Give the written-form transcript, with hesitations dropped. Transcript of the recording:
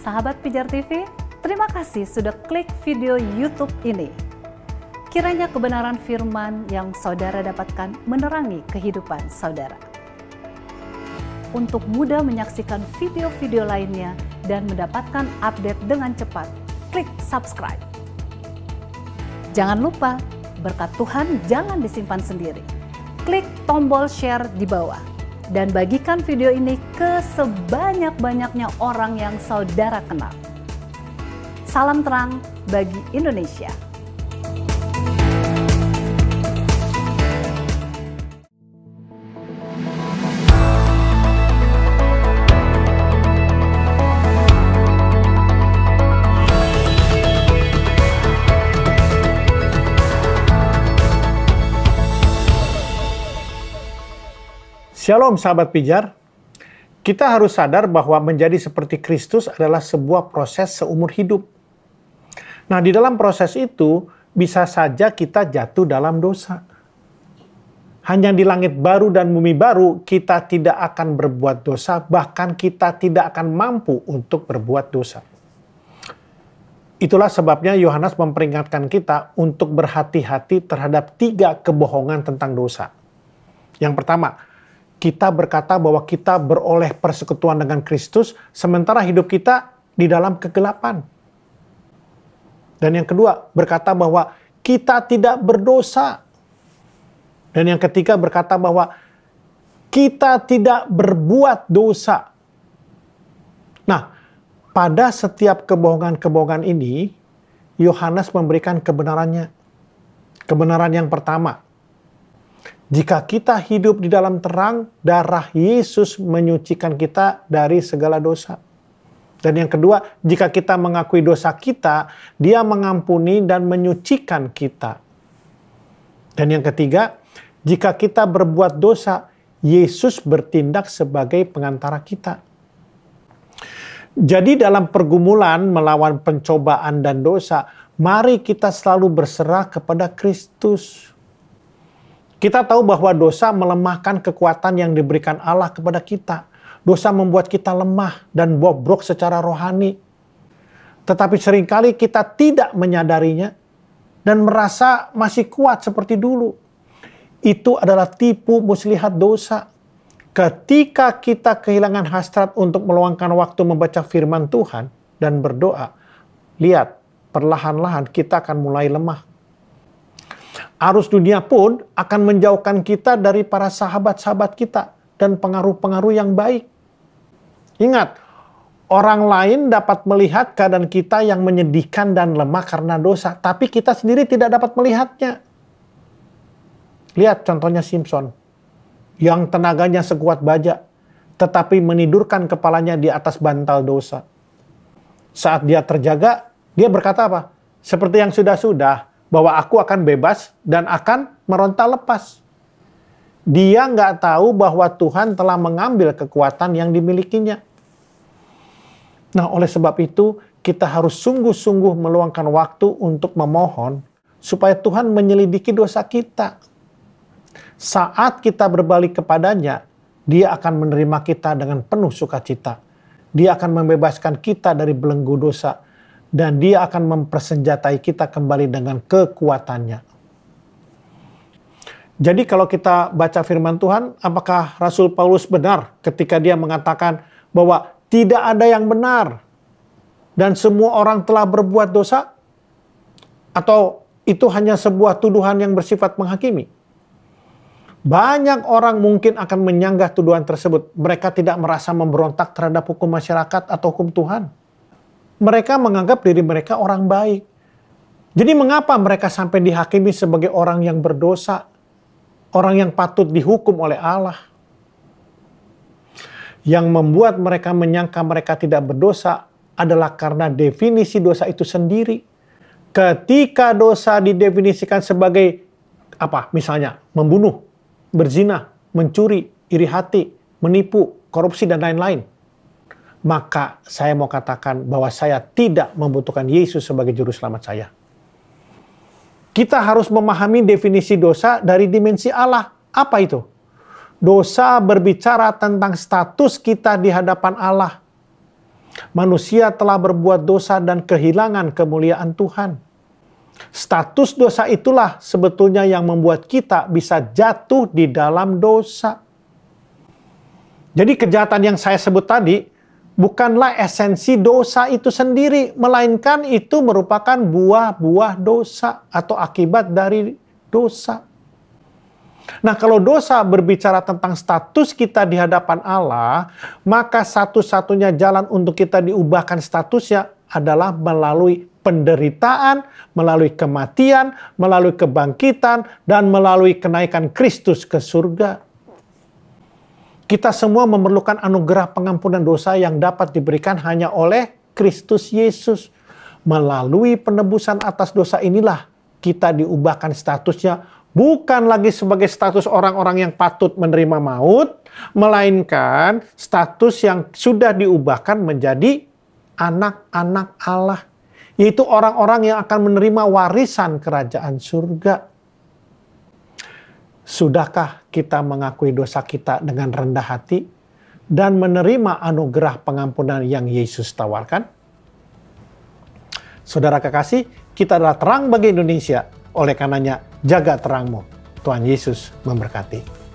Sahabat Pijar TV, terima kasih sudah klik video YouTube ini. Kiranya kebenaran firman yang saudara dapatkan menerangi kehidupan saudara. Untuk mudah menyaksikan video-video lainnya dan mendapatkan update dengan cepat, klik subscribe. Jangan lupa, berkat Tuhan jangan disimpan sendiri. Klik tombol share di bawah dan bagikan video ini ke sebanyak-banyaknya orang yang saudara kenal. Salam terang bagi Indonesia. Shalom sahabat pijar, kita harus sadar bahwa menjadi seperti Kristus adalah sebuah proses seumur hidup. Nah, di dalam proses itu bisa saja kita jatuh dalam dosa. Hanya di langit baru dan bumi baru kita tidak akan berbuat dosa, bahkan kita tidak akan mampu untuk berbuat dosa. Itulah sebabnya Yohanes memperingatkan kita untuk berhati-hati terhadap 3 kebohongan tentang dosa. Yang pertama, kita berkata bahwa kita beroleh persekutuan dengan Kristus, sementara hidup kita di dalam kegelapan. Dan yang kedua, berkata bahwa kita tidak berdosa. Dan yang ketiga, berkata bahwa kita tidak berbuat dosa. Nah, pada setiap kebohongan-kebohongan ini, Yohanes memberikan kebenarannya. Kebenaran yang pertama, jika kita hidup di dalam terang, darah Yesus menyucikan kita dari segala dosa. Dan yang kedua, jika kita mengakui dosa kita, Dia mengampuni dan menyucikan kita. Dan yang ketiga, jika kita berbuat dosa, Yesus bertindak sebagai pengantara kita. Jadi dalam pergumulan melawan pencobaan dan dosa, mari kita selalu berserah kepada Kristus. Kita tahu bahwa dosa melemahkan kekuatan yang diberikan Allah kepada kita. Dosa membuat kita lemah dan bobrok secara rohani. Tetapi seringkali kita tidak menyadarinya dan merasa masih kuat seperti dulu. Itu adalah tipu muslihat dosa. Ketika kita kehilangan hasrat untuk meluangkan waktu membaca firman Tuhan dan berdoa, lihat, perlahan-lahan kita akan mulai lemah. Arus dunia pun akan menjauhkan kita dari para sahabat-sahabat kita dan pengaruh-pengaruh yang baik. Ingat, orang lain dapat melihat keadaan kita yang menyedihkan dan lemah karena dosa, tapi kita sendiri tidak dapat melihatnya. Lihat contohnya Simpson, yang tenaganya sekuat baja, tetapi menidurkan kepalanya di atas bantal dosa. Saat dia terjaga, dia berkata apa? Seperti yang sudah-sudah, bahwa aku akan bebas dan akan meronta lepas. Dia nggak tahu bahwa Tuhan telah mengambil kekuatan yang dimilikinya. Nah, oleh sebab itu, kita harus sungguh-sungguh meluangkan waktu untuk memohon supaya Tuhan menyelidiki dosa kita. Saat kita berbalik kepadanya, Dia akan menerima kita dengan penuh sukacita. Dia akan membebaskan kita dari belenggu dosa. Dan Dia akan mempersenjatai kita kembali dengan kekuatannya. Jadi kalau kita baca firman Tuhan, apakah Rasul Paulus benar ketika dia mengatakan bahwa tidak ada yang benar dan semua orang telah berbuat dosa? Atau itu hanya sebuah tuduhan yang bersifat menghakimi? Banyak orang mungkin akan menyanggah tuduhan tersebut. Mereka tidak merasa memberontak terhadap hukum masyarakat atau hukum Tuhan. Mereka menganggap diri mereka orang baik. Jadi mengapa mereka sampai dihakimi sebagai orang yang berdosa? Orang yang patut dihukum oleh Allah. Yang membuat mereka menyangka mereka tidak berdosa adalah karena definisi dosa itu sendiri. Ketika dosa didefinisikan sebagai apa? Misalnya membunuh, berzina, mencuri, iri hati, menipu, korupsi, dan lain-lain. Maka saya mau katakan bahwa saya tidak membutuhkan Yesus sebagai juru selamat saya. Kita harus memahami definisi dosa dari dimensi Allah. Apa itu? Dosa berbicara tentang status kita di hadapan Allah. Manusia telah berbuat dosa dan kehilangan kemuliaan Tuhan. Status dosa itulah sebetulnya yang membuat kita bisa jatuh di dalam dosa. Jadi kejahatan yang saya sebut tadi bukanlah esensi dosa itu sendiri, melainkan itu merupakan buah-buah dosa atau akibat dari dosa. Nah, kalau dosa berbicara tentang status kita di hadapan Allah, maka satu-satunya jalan untuk kita diubahkan statusnya adalah melalui penderitaan, melalui kematian, melalui kebangkitan, dan melalui kenaikan Kristus ke surga. Kita semua memerlukan anugerah pengampunan dosa yang dapat diberikan hanya oleh Kristus Yesus. Melalui penebusan atas dosa inilah kita diubahkan statusnya, bukan lagi sebagai status orang-orang yang patut menerima maut, melainkan status yang sudah diubahkan menjadi anak-anak Allah, yaitu orang-orang yang akan menerima warisan kerajaan surga. Sudahkah kita mengakui dosa kita dengan rendah hati dan menerima anugerah pengampunan yang Yesus tawarkan? Saudara kekasih, kita adalah terang bagi Indonesia. Oleh karenanya, jaga terangmu. Tuhan Yesus memberkati.